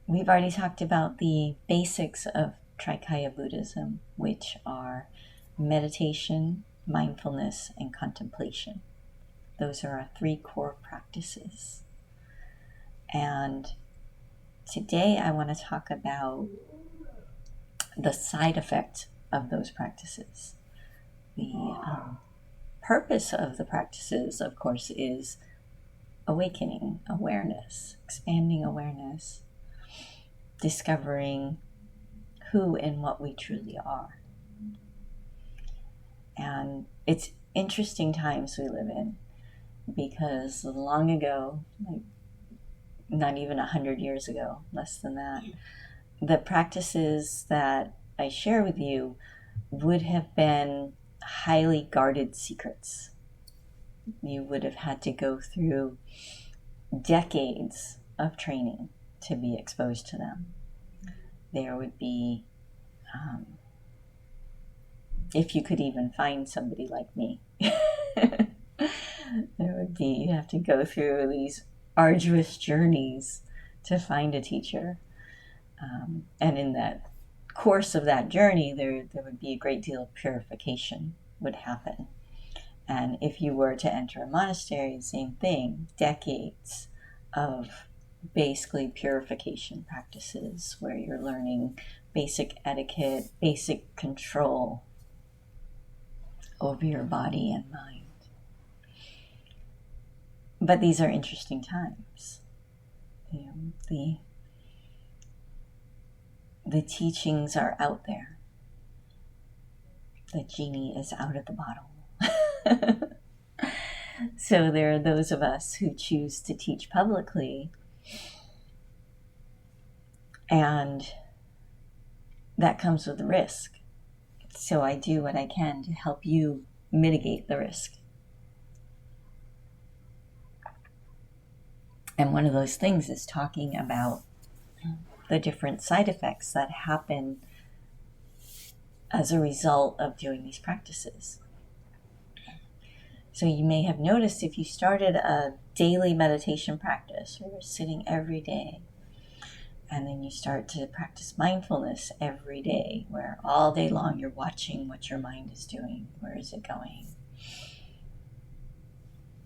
We've already talked about the basics of Trikaya Buddhism, which are meditation, mindfulness, and contemplation. Those are our three core practices. And today I want to talk about the side effect of those practices. The purpose of the practices, of course, is awakening awareness, expanding awareness, discovering who and what we truly are. And it's interesting times we live in, because long ago, like not even 100 years ago, less than that, the practices that I share with you would have been highly guarded secrets. You would have had to go through decades of training to be exposed to them. There would be, if you could even find somebody like me, you have to go through these arduous journeys to find a teacher. And in that course of that journey, there would be a great deal of purification would happen. And if you were to enter a monastery, same thing, decades of basically purification practices where you're learning basic etiquette, basic control over your body and mind. But these are interesting times. The teachings are out there. The genie is out of the bottle. So there are those of us who choose to teach publicly, and that comes with risk. So I do what I can to help you mitigate the risk. And one of those things is talking about the different side effects that happen as a result of doing these practices. So you may have noticed, if you started a daily meditation practice, where you're sitting every day, and then you start to practice mindfulness every day, where all day long you're watching what your mind is doing. Where is it going?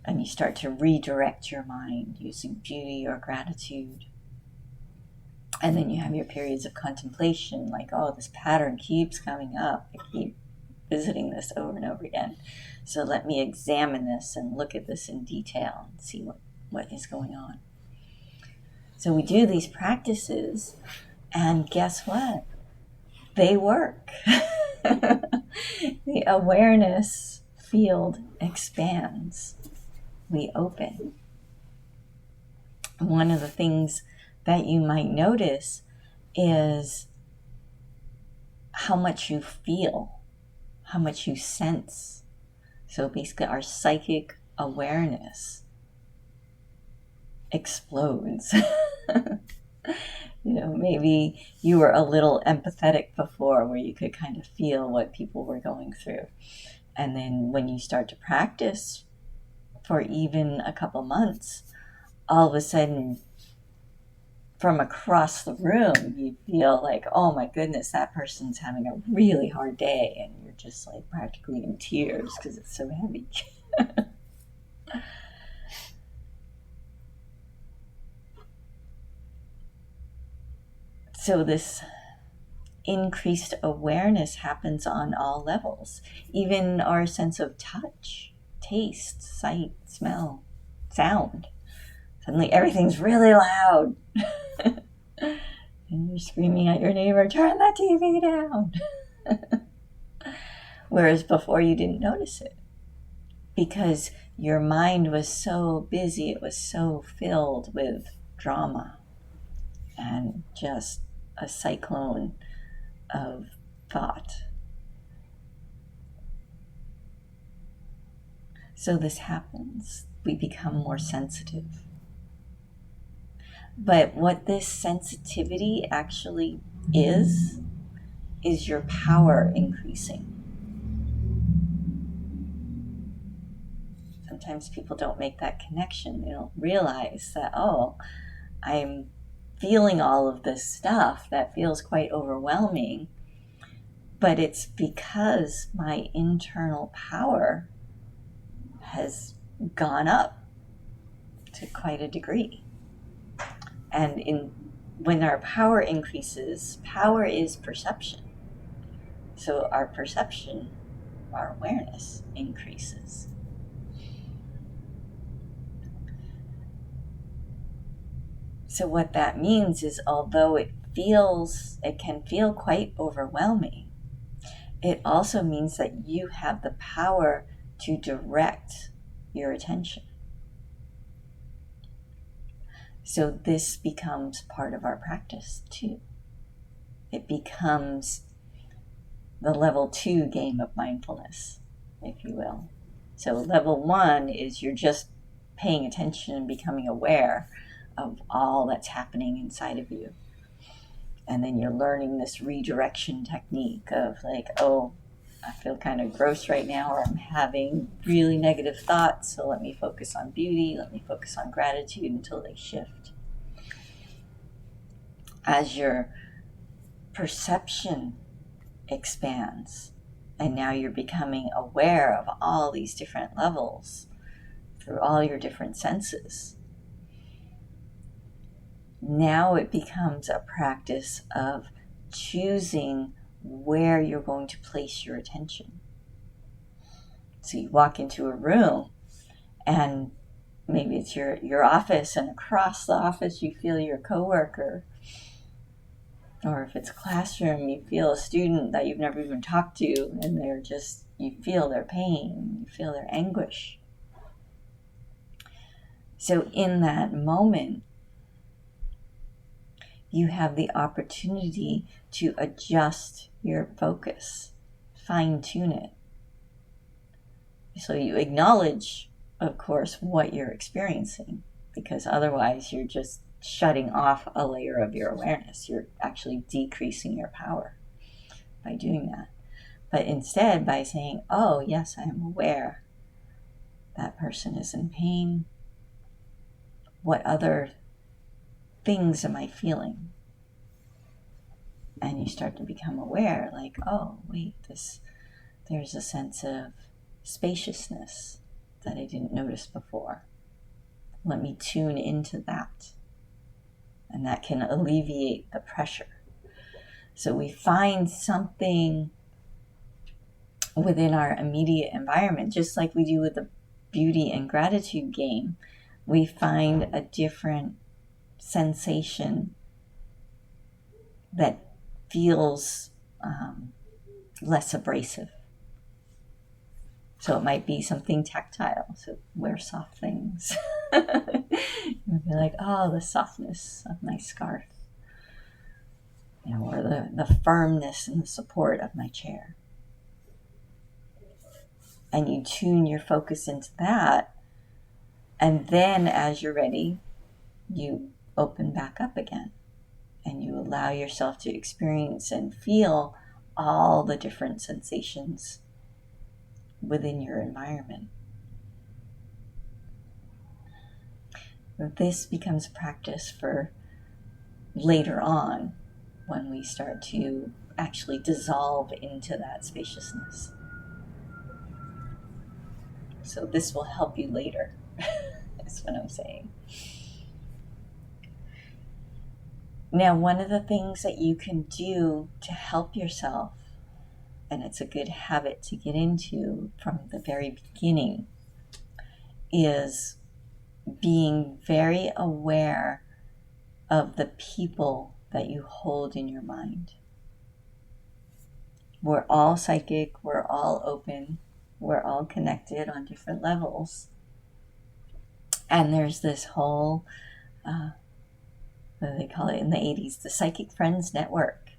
And you start to redirect your mind using beauty or gratitude. And then you have your periods of contemplation, like, oh, this pattern keeps coming up. I keep visiting this over and over again. So let me examine this and look at this in detail and see what is going on. So we do these practices, and guess what? They work. The awareness field expands. We open. One of the things that you might notice is how much you feel, how much you sense. So basically our psychic awareness explodes. Maybe you were a little empathetic before, where you could kind of feel what people were going through. And then when you start to practice for even a couple months, all of a sudden, from across the room, you feel like, oh my goodness, that person's having a really hard day, and you're just like practically in tears because it's so heavy. So this increased awareness happens on all levels, even our sense of touch, taste, sight, smell, sound. Suddenly everything's really loud. And you're screaming at your neighbor, turn the TV down. Whereas before you didn't notice it, because your mind was so busy, it was so filled with drama and just a cyclone of thought. So this happens. We become more sensitive. But what this sensitivity actually is your power increasing. Sometimes people don't make that connection. They don't realize that, oh, I'm feeling all of this stuff that feels quite overwhelming, but it's because my internal power has gone up to quite a degree. And when our power increases, power is perception. So our perception, our awareness increases. So what that means is, although it can feel quite overwhelming, it also means that you have the power to direct your attention. So this becomes part of our practice too. It becomes the level 2 game of mindfulness, if you will. So level 1 is you're just paying attention and becoming aware of all that's happening inside of you. And then you're learning this redirection technique of like, oh, I feel kind of gross right now, or I'm having really negative thoughts, so let me focus on beauty, let me focus on gratitude until they shift. As your perception expands, and now you're becoming aware of all these different levels through all your different senses, now it becomes a practice of choosing where you're going to place your attention. So you walk into a room, and maybe it's your office, and across the office you feel your coworker. Or if it's a classroom, you feel a student that you've never even talked to, and you feel their pain, you feel their anguish. So in that moment, you have the opportunity to adjust your focus, fine-tune it. So you acknowledge, of course, what you're experiencing, because otherwise you're just shutting off a layer of your awareness. You're actually decreasing your power by doing that. But instead, by saying, oh, yes, I am aware that person is in pain. What other things am I feeling? And you start to become aware, like, oh, wait, there's a sense of spaciousness that I didn't notice before. Let me tune into that. And that can alleviate the pressure. So we find something within our immediate environment, just like we do with the beauty and gratitude game. We find a different sensation that feels less abrasive. So it might be something tactile. So wear soft things. You'll be like, oh, the softness of my scarf. Or the firmness and the support of my chair. And you tune your focus into that. And then as you're ready, you open back up again. And you allow yourself to experience and feel all the different sensations within your environment. This becomes practice for later on, when we start to actually dissolve into that spaciousness. So this will help you later, is what I'm saying. Now, one of the things that you can do to help yourself, and it's a good habit to get into from the very beginning, is being very aware of the people that you hold in your mind. We're all psychic, we're all open, we're all connected on different levels. And there's this whole, what do they call it in the 80s? The Psychic Friends Network.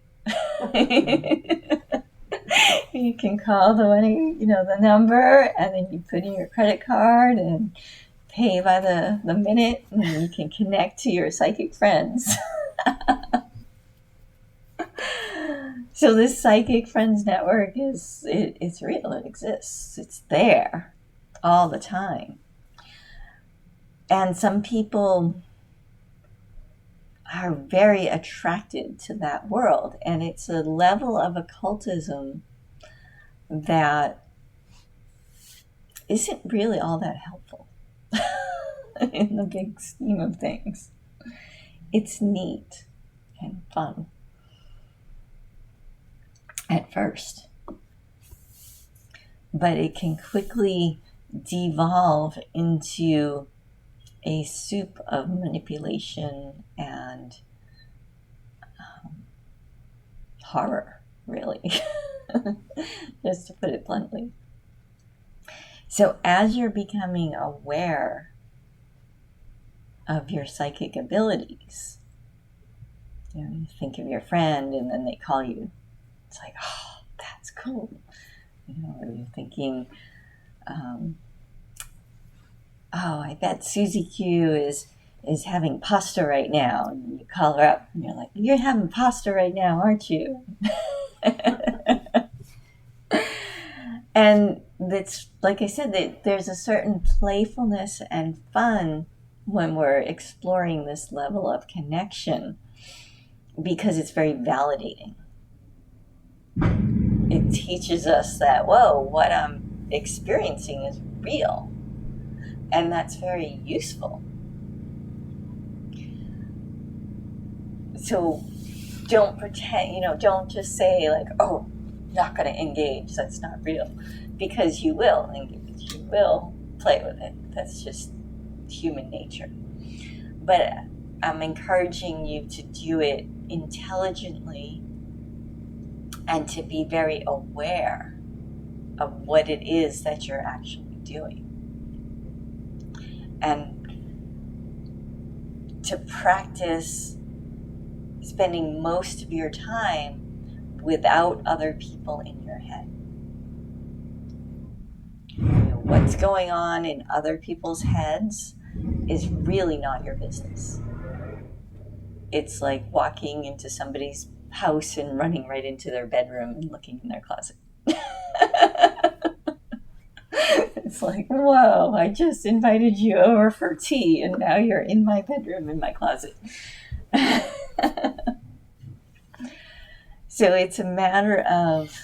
You can call the number, and then you put in your credit card and pay by the minute, and you can connect to your psychic friends. So this Psychic Friends Network it's real, it exists, it's there all the time. And some people, are very attracted to that world. And it's a level of occultism that isn't really all that helpful in the big scheme of things. It's neat and fun at first, but it can quickly devolve into a soup of manipulation and horror, really, just to put it bluntly. So as you're becoming aware of your psychic abilities, you think of your friend and then they call you. It's like, oh, that's cool. Or you're thinking, oh, I bet Susie Q is having pasta right now. And you call her up and you're like, you're having pasta right now, aren't you? And it's, like I said, there's a certain playfulness and fun when we're exploring this level of connection because it's very validating. It teaches us that, whoa, what I'm experiencing is real. And that's very useful. So don't pretend, don't just say like, oh, not going to engage. That's not real. Because you will engage. You will play with it. That's just human nature. But I'm encouraging you to do it intelligently and to be very aware of what it is that you're actually doing. And to practice spending most of your time without other people in your head. What's going on in other people's heads is really not your business. It's like walking into somebody's house and running right into their bedroom and looking in their closet. It's like, whoa, I just invited you over for tea and now you're in my bedroom in my closet. So it's a matter of,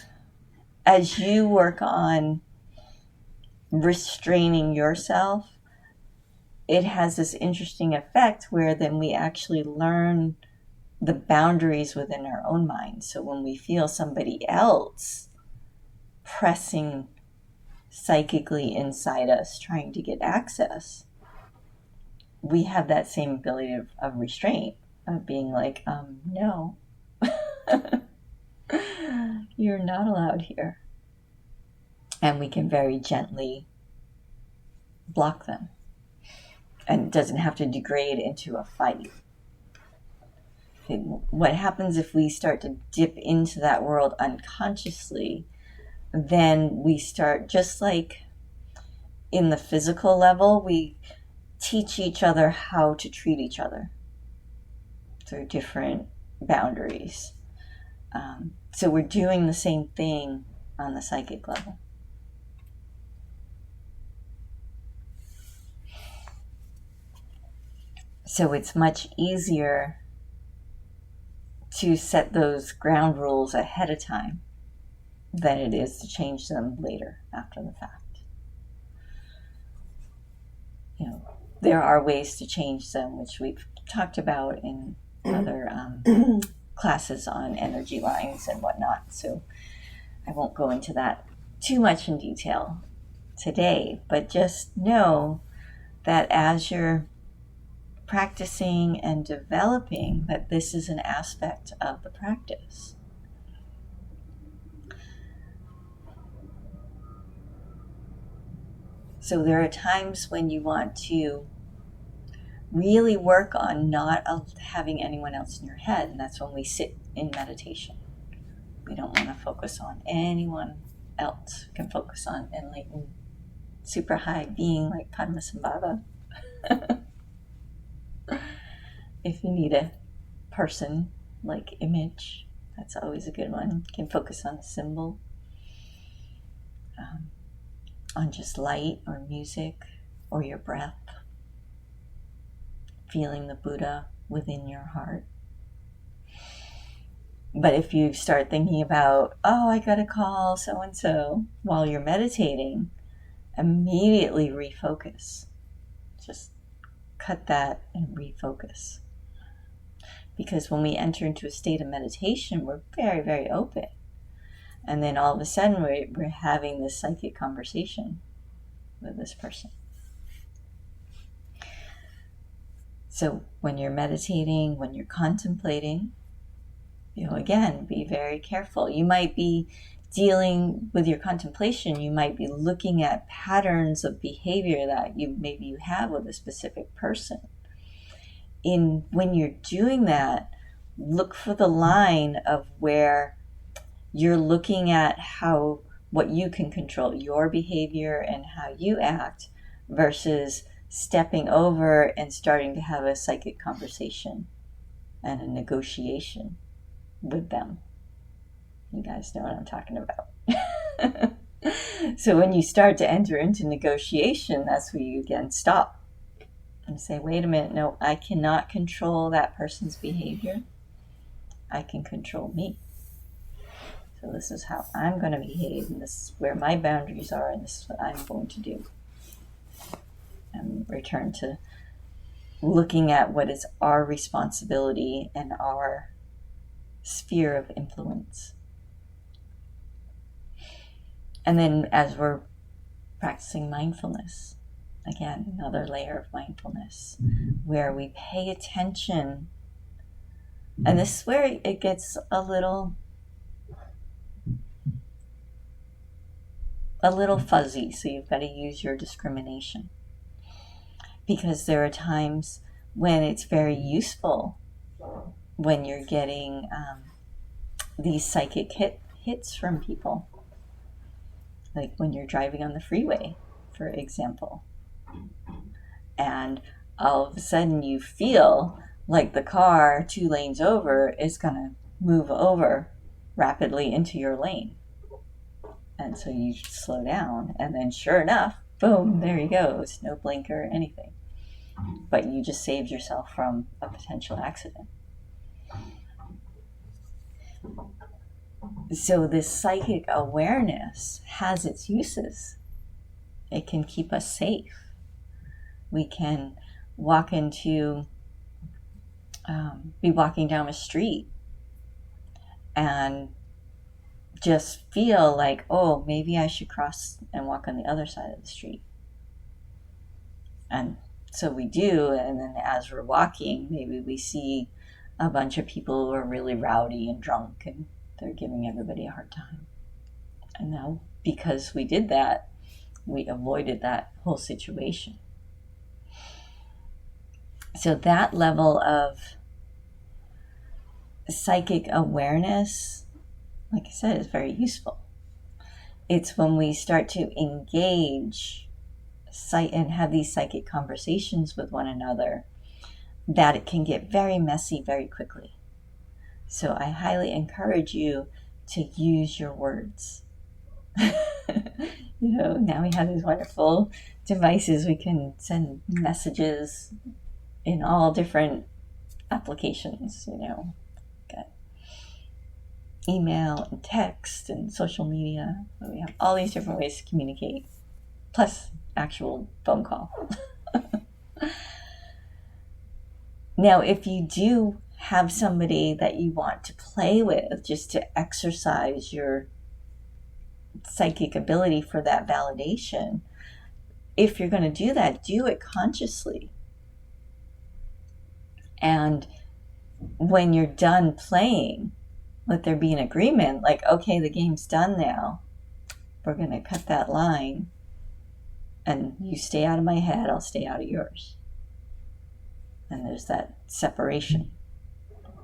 as you work on restraining yourself, it has this interesting effect where then we actually learn the boundaries within our own mind. So when we feel somebody else pressing psychically inside us, trying to get access, we have that same ability of restraint, of being like, no, you're not allowed here. And we can very gently block them. And it doesn't have to degrade into a fight. What happens if we start to dip into that world unconsciously, then we start, just like in the physical level, we teach each other how to treat each other through different boundaries. So we're doing the same thing on the psychic level. So it's much easier to set those ground rules ahead of time than it is to change them later after the fact. There are ways to change them, which we've talked about in other classes on energy lines and whatnot. So I won't go into that too much in detail today, but just know that as you're practicing and developing, that this is an aspect of the practice. So there are times when you want to really work on not having anyone else in your head, and that's when we sit in meditation. We don't want to focus on anyone else. We can focus on enlightened, super high being like Padmasambhava. If you need a person like image, that's always a good one. You can focus on a symbol, on just light or music or your breath, feeling the Buddha within your heart. But if you start thinking about, oh, I gotta call so-and-so while you're meditating, immediately refocus. Just cut that and refocus. Because when we enter into a state of meditation, we're very, very open. And then all of a sudden, we're having this psychic conversation with this person. So when you're meditating, when you're contemplating, again, be very careful. You might be dealing with your contemplation. You might be looking at patterns of behavior that maybe you have with a specific person. When you're doing that, look for the line of where you're looking at what you can control, your behavior and how you act, versus stepping over and starting to have a psychic conversation and a negotiation with them. You guys know what I'm talking about. So when you start to enter into negotiation, that's where you again stop and say, wait a minute, no, I cannot control that person's behavior. I can control me. So this is how I'm going to behave, and this is where my boundaries are, and this is what I'm going to do. And return to looking at what is our responsibility and our sphere of influence. And then as we're practicing mindfulness, again, another layer of mindfulness, where we pay attention. And this is where it gets a little fuzzy, so you've got to use your discrimination. Because there are times when it's very useful when you're getting these psychic hits from people. Like when you're driving on the freeway, for example. And all of a sudden you feel like the car 2 lanes over is going to move over rapidly into your lane. And so you slow down, and then sure enough, boom, there you go. It's no blinker, anything. But you just saved yourself from a potential accident. So this psychic awareness has its uses. It can keep us safe. We can be walking down a street and just feel like, oh, maybe I should cross and walk on the other side of the street. And so we do, and then as we're walking, maybe we see a bunch of people who are really rowdy and drunk, and they're giving everybody a hard time. And now, because we did that, we avoided that whole situation. So that level of psychic awareness, like I said, is very useful. It's when we start to engage and have these psychic conversations with one another that it can get very messy very quickly. So I highly encourage you to use your words. Now we have these wonderful devices. We can send messages in all different applications, got email and text and social media. We have all these different ways to communicate, plus actual phone call. Now, if you do have somebody that you want to play with, just to exercise your psychic ability for that validation, if you're going to do that, do it consciously. And when you're done playing, let there be an agreement, like, okay, the game's done now. We're going to cut that line. And you stay out of my head, I'll stay out of yours. And there's that separation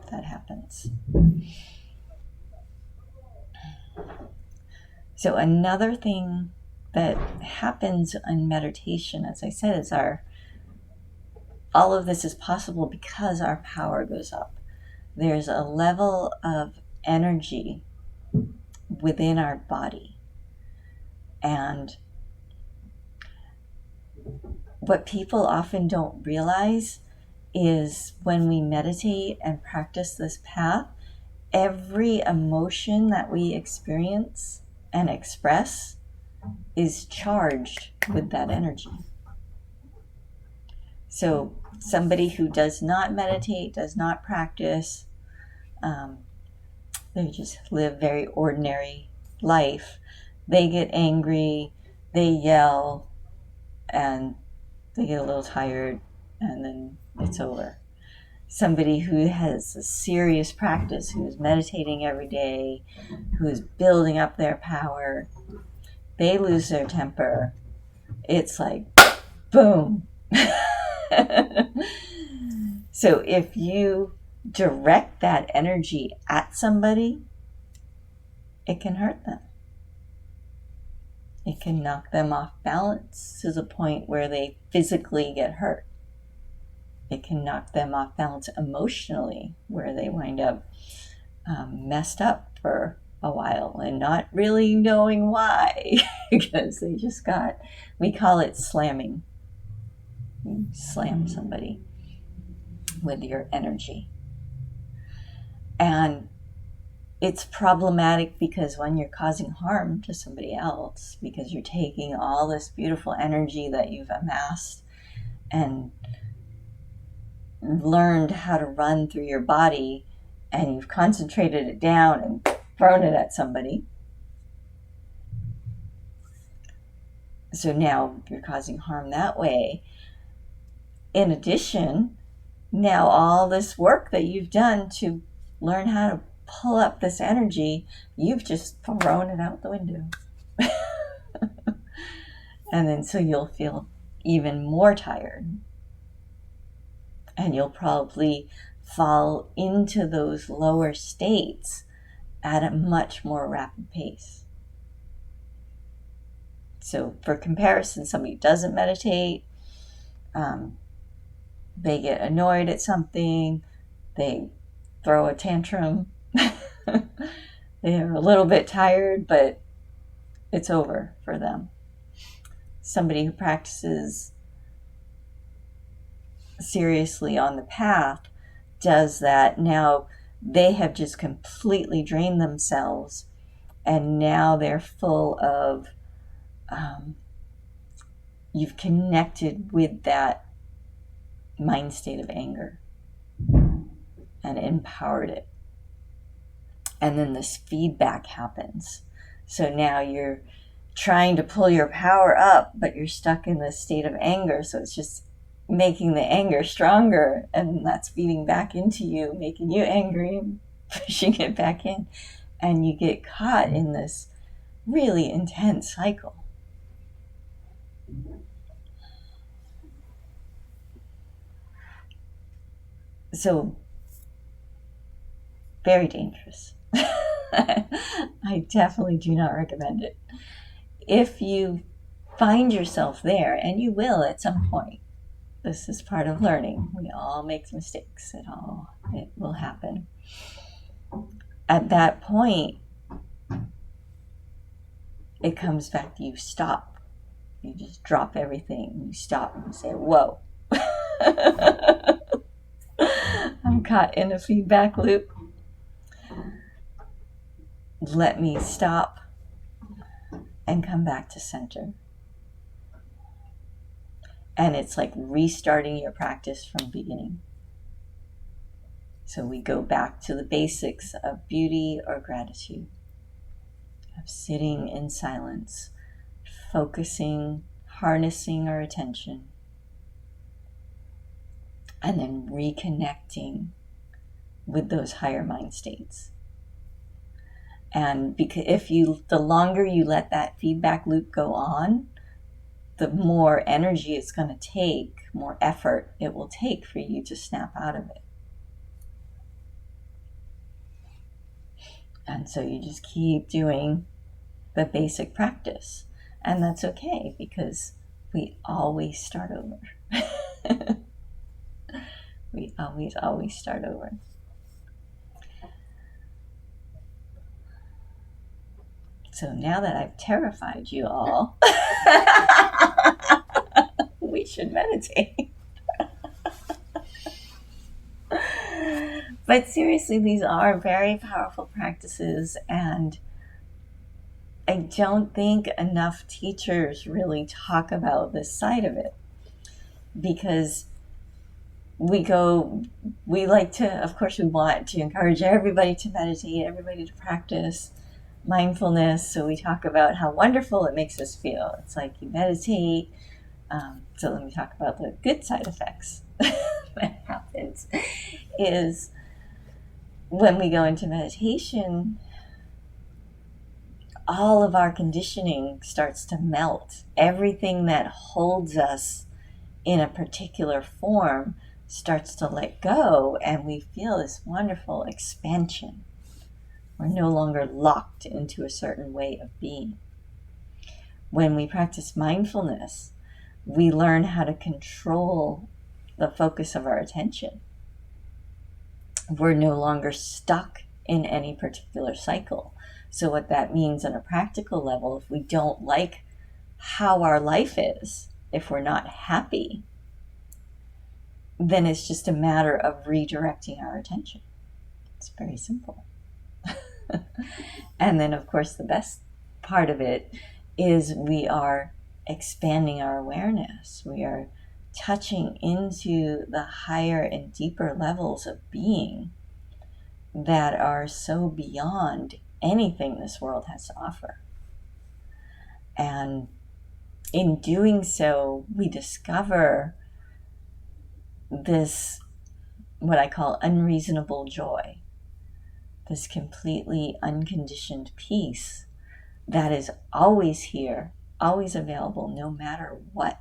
that happens. So another thing that happens in meditation, as I said, is all of this is possible because our power goes up. There's a level of energy within our body. And what people often don't realize is when we meditate and practice this path, every emotion that we experience and express is charged with that energy. So somebody who does not meditate, does not practice, they just live very ordinary life. They get angry, they yell, and they get a little tired, and then it's over. Somebody who has a serious practice, who's meditating every day, who's building up their power, they lose their temper. It's like, boom. So if you direct that energy at somebody, it can hurt them. It can knock them off balance to the point where they physically get hurt. It can knock them off balance emotionally, where they wind up messed up for a while and not really knowing why, because they just got, we call it slamming. You slam somebody with your energy. And it's problematic because when you're causing harm to somebody else, because you're taking all this beautiful energy that you've amassed and learned how to run through your body, and you've concentrated it down and thrown it at somebody. So now you're causing harm that way. In addition, now all this work that you've done to learn how to pull up this energy, you've just thrown it out the window. And then so you'll feel even more tired. And you'll probably fall into those lower states at a much more rapid pace. So for comparison, somebody who doesn't meditate, they get annoyed at something, they throw a tantrum, they're a little bit tired, but it's over for them. Somebody who practices seriously on the path does that. Now they have just completely drained themselves, and now they're full of, you've connected with that mind state of anger and empowered it. And then this feedback happens. So now you're trying to pull your power up, but you're stuck in this state of anger. So it's just making the anger stronger, and that's feeding back into you, making you angry and pushing it back in. And you get caught in this really intense cycle. So, very dangerous. I definitely do not recommend it. If you find yourself there, and you will at some point, this is part of learning. We all make mistakes. It will happen. At that point, it comes back to you stop. You just drop everything. You stop and say, whoa. I'm caught in a feedback loop. Let me stop and come back to center. And it's like restarting your practice from the beginning. So we go back to the basics of beauty or gratitude, of sitting in silence, focusing, harnessing our attention, and then reconnecting with those higher mind states. And because the longer you let that feedback loop go on, the more energy it's going to take, more effort it will take for you to snap out of it. And so you just keep doing the basic practice. And that's okay, because we always start over. We always start over. So now that I've terrified you all, we should meditate. But seriously, these are very powerful practices, and I don't think enough teachers really talk about this side of it, because we like to, of course, we want to encourage everybody to meditate, everybody to practice mindfulness. So we talk about how wonderful it makes us feel. It's like you meditate. So let me talk about the good side effects that happens is when we go into meditation, all of our conditioning starts to melt. Everything that holds us in a particular form starts to let go, and we feel this wonderful expansion. We're no longer locked into a certain way of being. When we practice mindfulness, we learn how to control the focus of our attention. We're no longer stuck in any particular cycle. So what that means on a practical level, if we don't like how our life is, if we're not happy, then it's just a matter of redirecting our attention. It's very simple. And then, of course, the best part of it is we are expanding our awareness. We are touching into the higher and deeper levels of being that are so beyond anything this world has to offer. And in doing so, we discover this, what I call unreasonable joy, this completely unconditioned peace that is always here, always available, no matter what.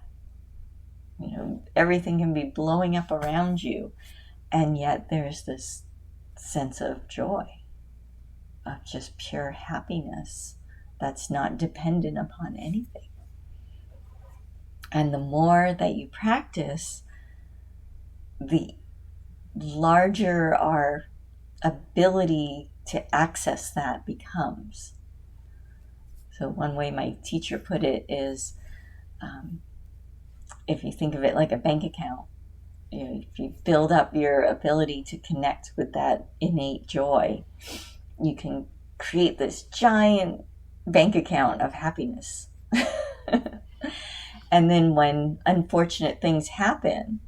Everything can be blowing up around you, and yet there's this sense of joy, of just pure happiness that's not dependent upon anything. And the more that you practice, the larger our ability to access that becomes. So one way my teacher put it is, if you think of it like a bank account, if you build up your ability to connect with that innate joy, you can create this giant bank account of happiness. And then when unfortunate things happen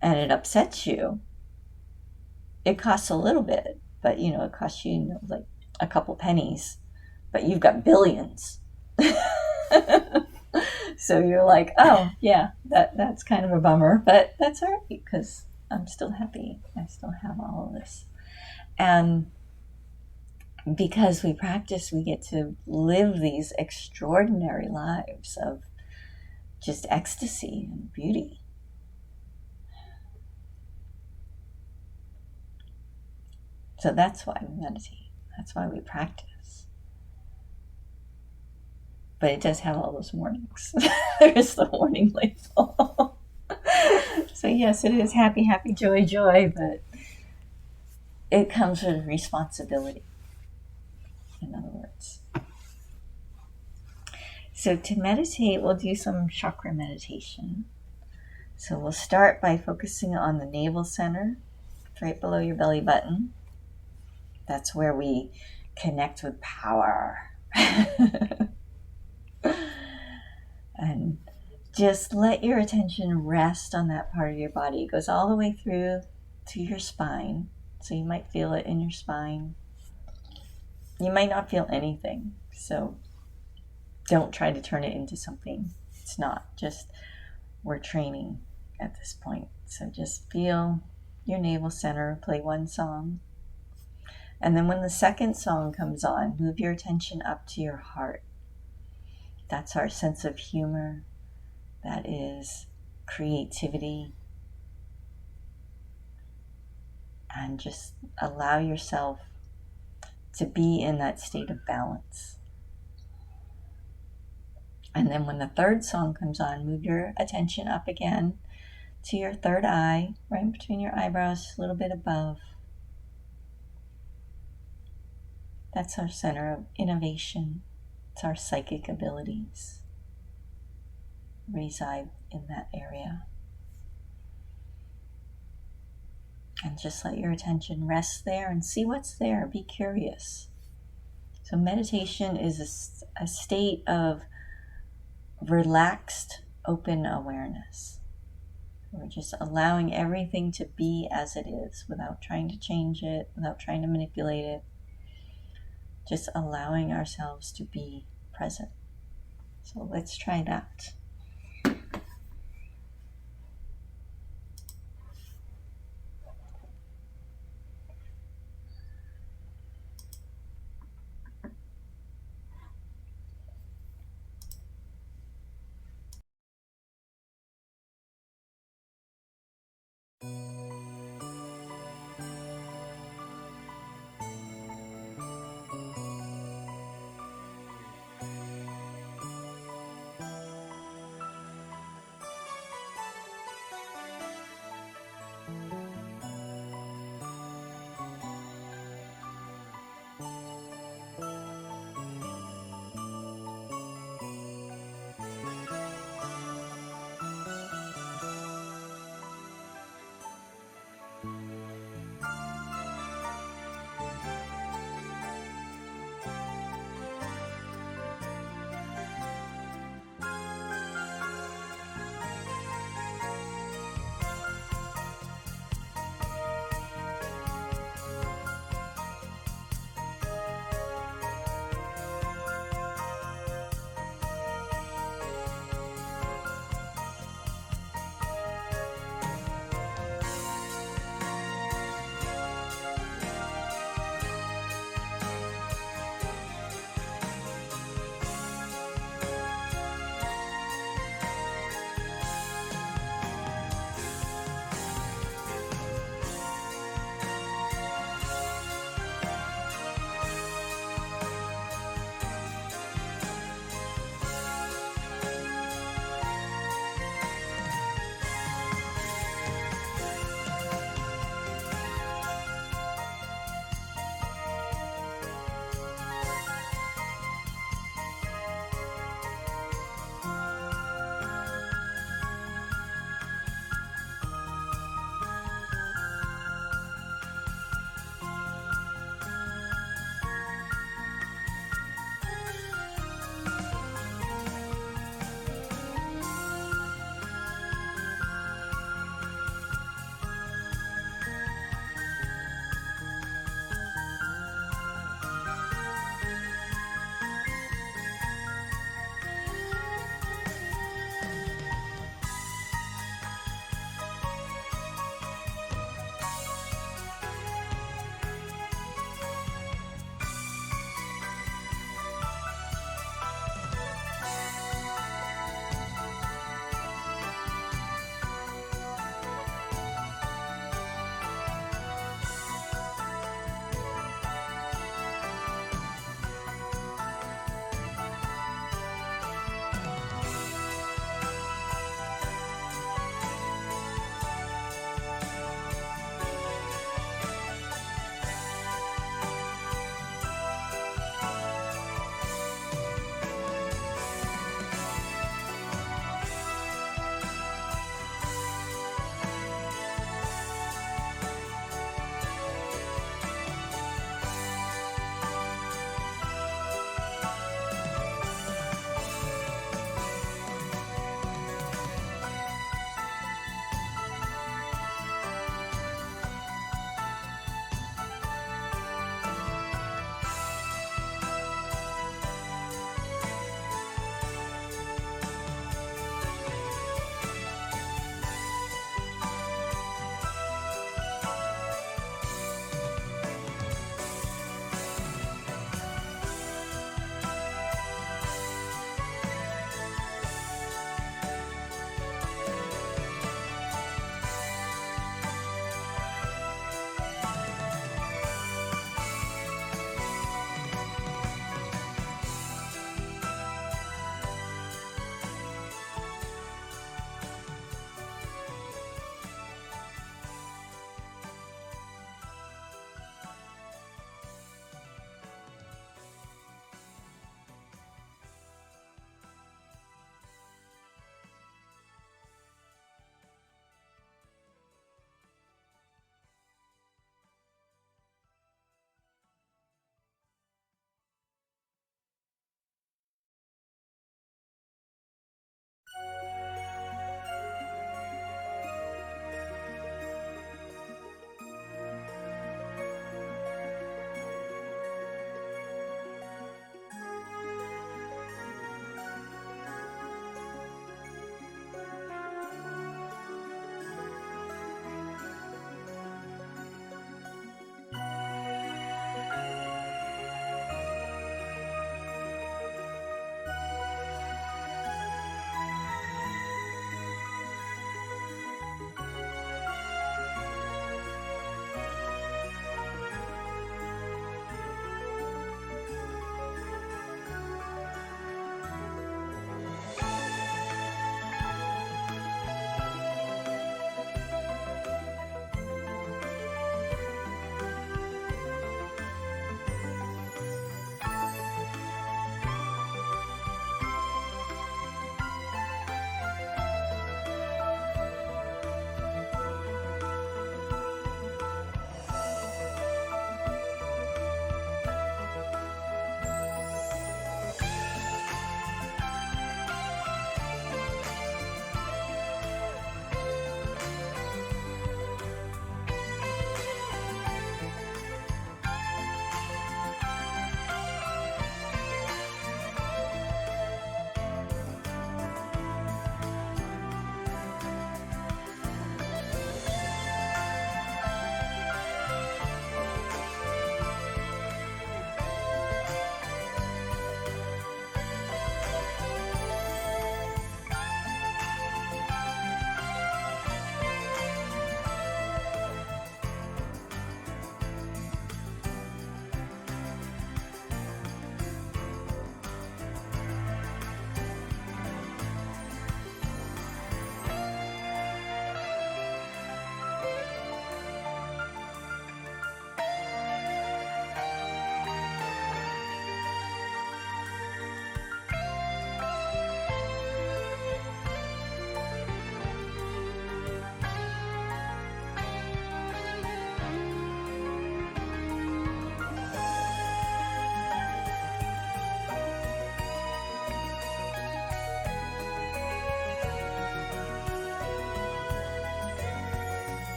and it upsets you, it costs a little bit, but it costs you, like a couple pennies, but you've got billions. So you're like, oh yeah, that's kind of a bummer, but that's all right because I'm still happy. I still have all of this. And because we practice, we get to live these extraordinary lives of just ecstasy and beauty. So that's why we meditate. That's why we practice. But it does have all those warnings. There's the warning label. So yes, it is happy, happy, joy, joy, but it comes with responsibility, in other words. So to meditate, we'll do some chakra meditation. So we'll start by focusing on the navel center, right below your belly button. That's where we connect with power. And just let your attention rest on that part of your body. It goes all the way through to your spine. So you might feel it in your spine. You might not feel anything. So don't try to turn it into something it's not. Just, we're training at this point. So just feel your navel center, play one song. And then when the second song comes on, move your attention up to your heart. That's our sense of humor. That is creativity. And just allow yourself to be in that state of balance. And then when the third song comes on, move your attention up again to your third eye, right between your eyebrows, a little bit above. That's our center of innovation. It's our psychic abilities reside in that area. And just let your attention rest there and see what's there. Be curious. So meditation is a state of relaxed, open awareness. We're just allowing everything to be as it is without trying to change it, without trying to manipulate it. Just allowing ourselves to be present. So let's try that.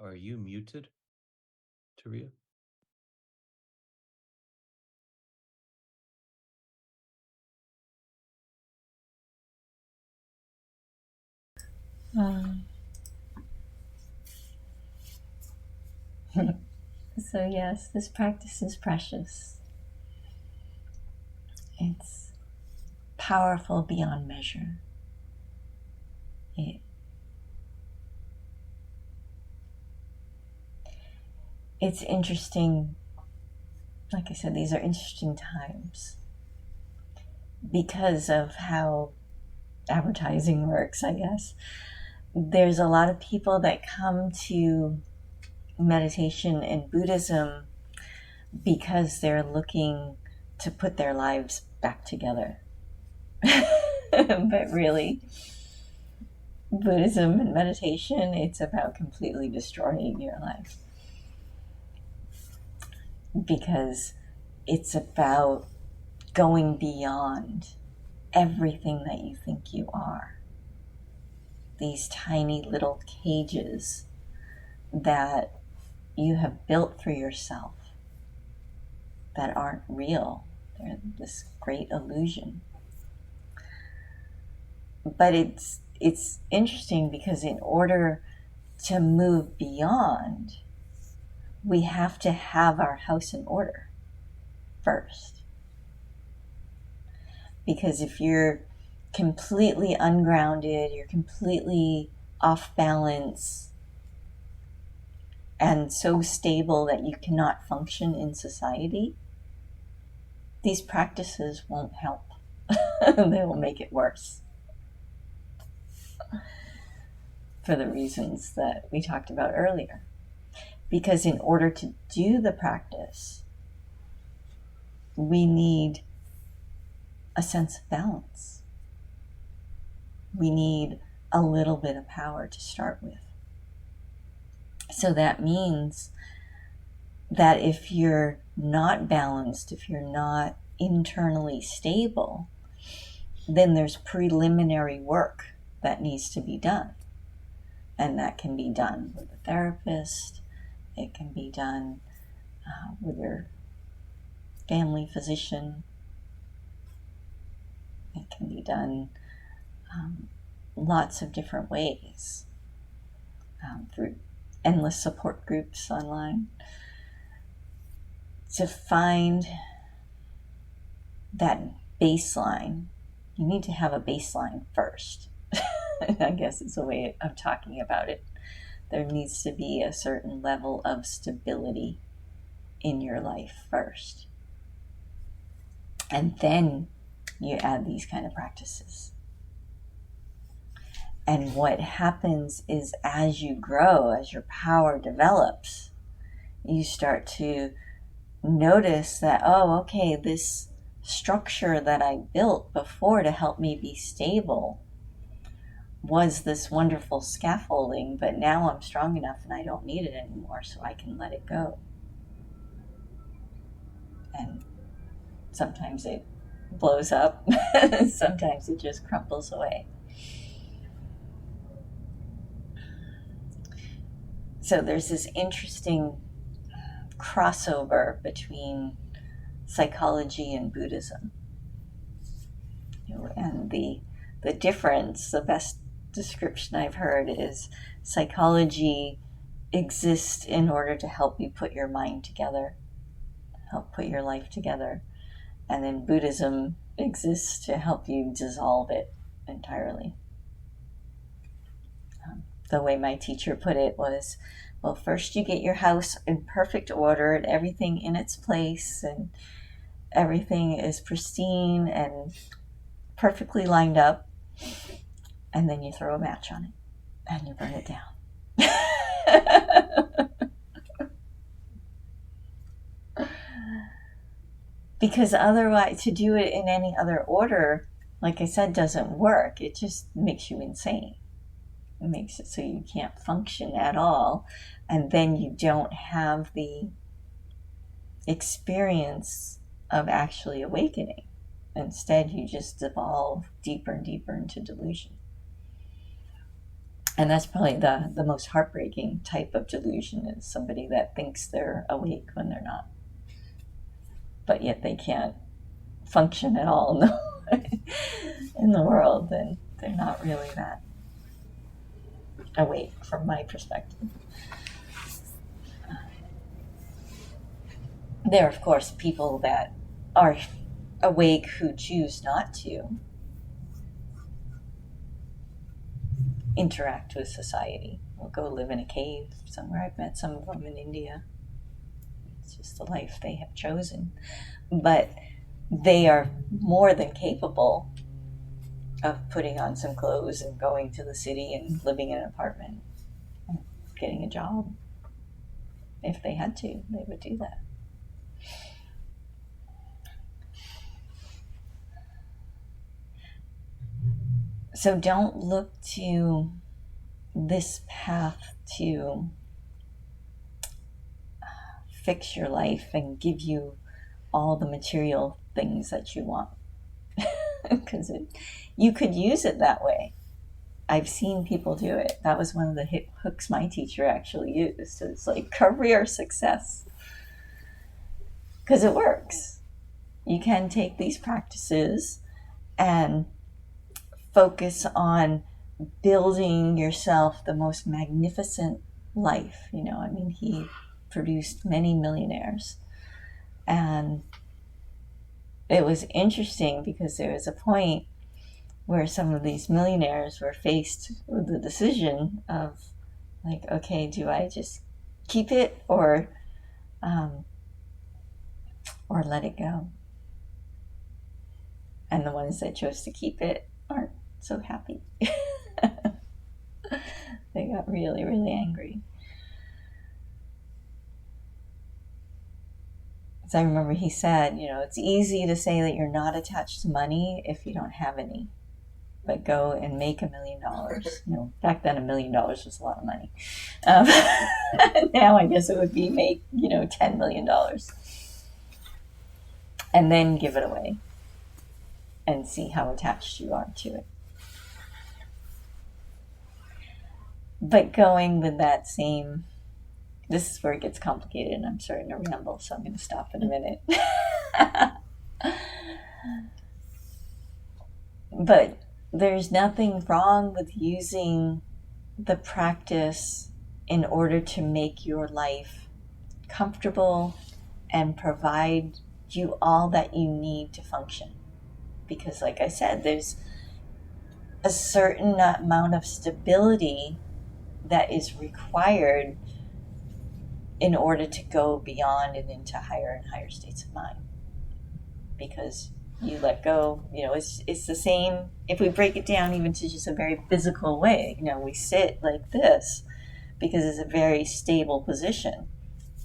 Are you muted, Taria? So yes, this practice is precious. It's powerful beyond measure. It's interesting. Like I said, these are interesting times because of how advertising works, I guess. There's a lot of people that come to meditation and Buddhism because they're looking to put their lives back together. But really, Buddhism and meditation, it's about completely destroying your life. Because it's about going beyond everything that you think you are. These tiny little cages that you have built for yourself that aren't real. They're this great illusion. But it's interesting because in order to move beyond, we have to have our house in order first. Because if you're completely ungrounded, you're completely off balance, and so stable that you cannot function in society, these practices won't help. They will make it worse. For the reasons that we talked about earlier. Because in order to do the practice, we need a sense of balance. We need a little bit of power to start with. So that means that if you're not balanced, if you're not internally stable, then there's preliminary work that needs to be done. And that can be done with a therapist. It can be done with your family physician. It can be done lots of different ways, through endless support groups online, to find that baseline. You need to have a baseline first. I guess it's a way of talking about it. There needs to be a certain level of stability in your life first. And then you add these kind of practices. And what happens is, as you grow, as your power develops, you start to notice that, oh, okay, this structure that I built before to help me be stable was this wonderful scaffolding, but now I'm strong enough and I don't need it anymore, so I can let it go. And sometimes it blows up, sometimes it just crumples away. So there's this interesting crossover between psychology and Buddhism. And the difference, the best description I've heard is psychology exists in order to help you put your mind together, help put your life together. And then Buddhism exists to help you dissolve it entirely. The way my teacher put it was, well, first you get your house in perfect order and everything in its place and everything is pristine and perfectly lined up, and then you throw a match on it and you burn it down. Because otherwise, to do it in any other order, like I said, doesn't work. It just makes you insane. It makes it so you can't function at all, and then you don't have the experience of actually awakening. Instead, you just devolve deeper and deeper into delusion. And that's probably the most heartbreaking type of delusion, is somebody that thinks they're awake when they're not, but yet they can't function at all in the world, and they're not really that awake from my perspective. There are, of course, people that are awake who choose not to interact with society or go live in a cave somewhere. I've met some of them in India. It's just the life they have chosen. But they are more than capable of putting on some clothes and going to the city and living in an apartment and getting a job. If they had to, they would do that. So don't look to this path to fix your life and give you all the material things that you want. Because you could use it that way. I've seen people do it. That was one of the hooks my teacher actually used. It's like career success. Because it works. You can take these practices and focus on building yourself the most magnificent life. He produced many millionaires. And it was interesting because there was a point where some of these millionaires were faced with the decision of, like, okay, do I just keep it or let it go? And the ones that chose to keep it aren't so happy. They got really, really angry. So I remember he said, it's easy to say that you're not attached to money if you don't have any. But go and make $1 million. Back then $1 million was a lot of money. Now I guess it would be make, $10 million. And then give it away and see how attached you are to it. But going with that same, this is where it gets complicated and I'm starting to ramble, so I'm going to stop in a minute. But there's nothing wrong with using the practice in order to make your life comfortable and provide you all that you need to function. Because like I said, there's a certain amount of stability that is required in order to go beyond and into higher and higher states of mind. Because you let go, it's the same. If we break it down even to just a very physical way, we sit like this because it's a very stable position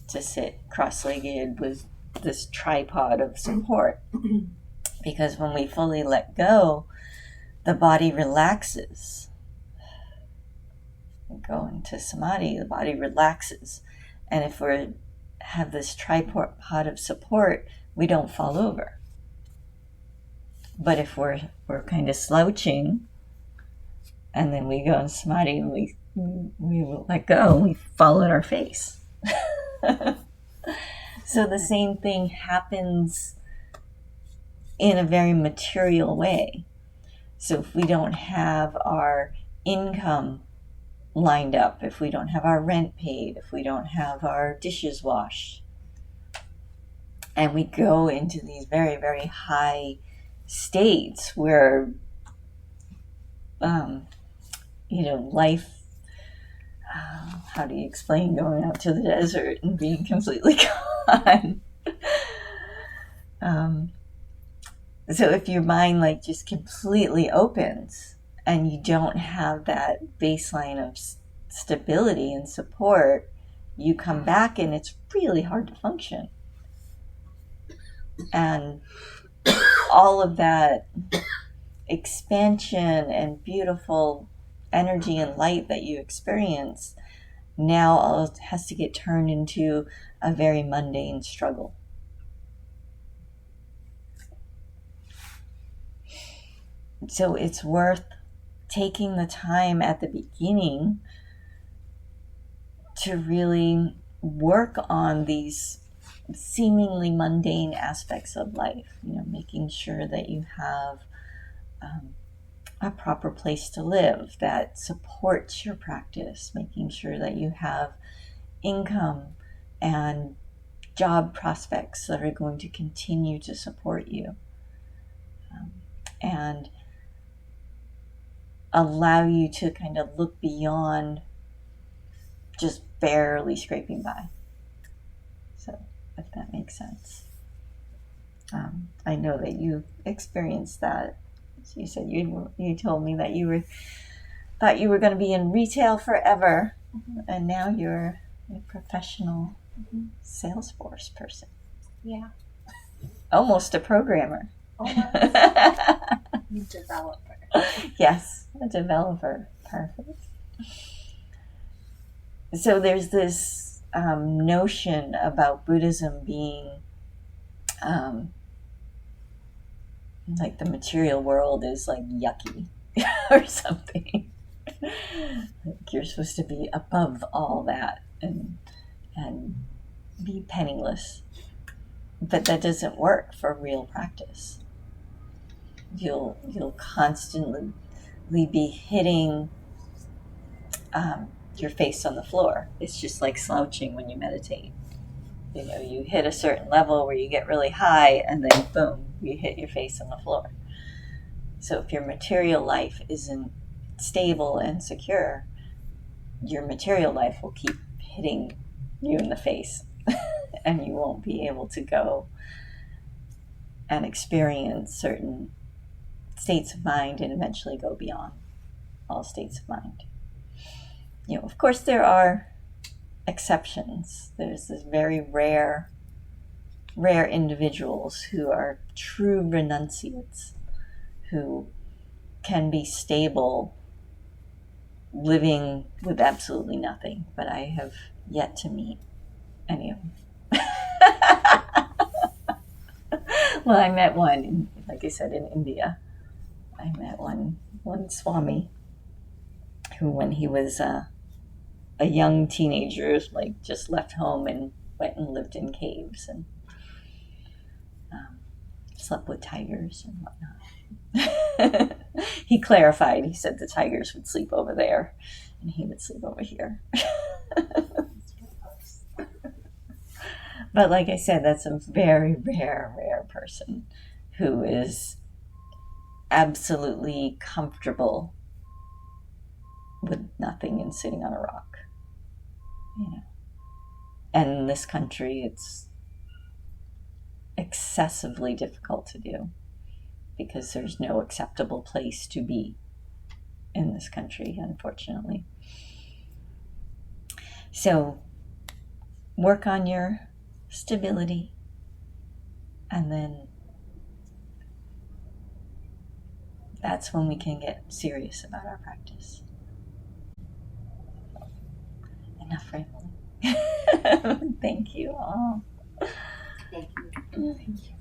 to sit cross-legged with this tripod of support. Because when we fully let go, the body relaxes. We go into samadhi, the body relaxes. And if we have this tripod of support, we don't fall over. But if we're kind of slouching, and then we go in samadhi and we will let go, we fall on our face. So the same thing happens in a very material way. So if we don't have our income lined up, if we don't have our rent paid, if we don't have our dishes washed, and we go into these very, very high states where, life, how do you explain going out to the desert and being completely gone? So if your mind just completely opens and you don't have that baseline of stability and support, you come back and it's really hard to function. And all of that expansion and beautiful energy and light that you experience now all has to get turned into a very mundane struggle. So it's worth taking the time at the beginning to really work on these seemingly mundane aspects of life, making sure that you have a proper place to live that supports your practice, making sure that you have income and job prospects that are going to continue to support you, and allow you to kind of look beyond just barely scraping by. So, if that makes sense. I know that you experienced that. As you said, you told me that you thought you were going to be in retail forever, and now you're a professional Salesforce person. Yeah. Almost a programmer. Almost. Developer. Yes, a developer. Perfect. So there's this notion about Buddhism being like the material world is like yucky or something. Like you're supposed to be above all that and be penniless. But that doesn't work for real practice. You'll constantly be hitting your face on the floor. It's just like slouching when you meditate. You hit a certain level where you get really high, and then boom, you hit your face on the floor. So if your material life isn't stable and secure, your material life will keep hitting you in the face, and you won't be able to go and experience certain states of mind and eventually go beyond all states of mind. Of course, there are exceptions. There's this very rare individuals who are true renunciates, who can be stable living with absolutely nothing, but I have yet to meet any of them. Well, I met one, like I said, in India. I met one Swami who, when he was a young teenager, like just left home and went and lived in caves and slept with tigers and whatnot. He clarified. He said the tigers would sleep over there and he would sleep over here. But like I said, that's a very rare person who is absolutely comfortable with nothing and sitting on a rock. And in this country, it's excessively difficult to do because there's no acceptable place to be in this country, unfortunately. So work on your stability, and then that's when we can get serious about our practice. Enough rambling. Thank you all. Thank you.